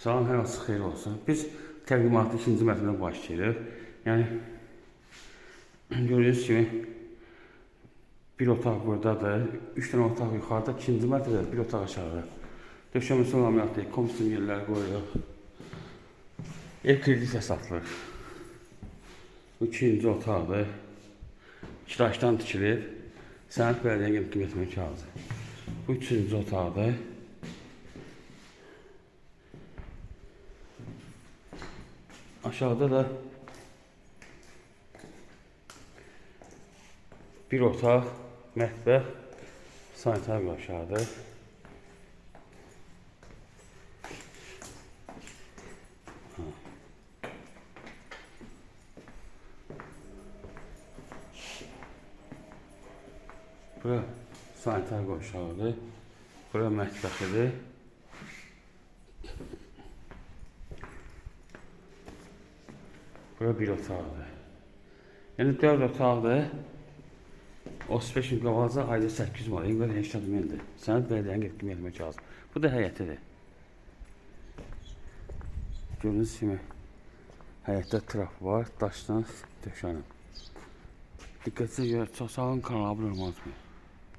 Salam, hər hansı xeyir olsun. Biz təqdimatı ikinci mərtəbədən başlayırıq. Yəni, gördüyünüz kimi bir otaq buradadır. 3 dənə otaq yuxarıda, ikinci mərtəbədə bir otaq aşağıda. Döşəməsi olan əməliyyatı, komisyon yerləri qoyuruq. Ev kredit hesablayır. Bu ikinci otaqdır. Kiraşdan tikilib. Sənət bələdiyyənin qeyd etmək kağızı. Bu üçüncü otaqdır. Aşağıda da bir otaq, mətbəx, sanitar aşağıdır. Bura sanitar aşağıdır. Bura mətbəxidir. Bura bir otaqdır. Yəni 4 otaqdır. 35 gün qalacaq, ayda 800 manat. İnqlər heştat mindir. Sənət bələdiyyənin qeyd etmək lazım. Bu da həyətidir. Gördüyünüz kimi həyətdə trap var, daşdan döşənib. Diqqətinizə görə çox sağ olun, kanala abunə olmayı unutmayın.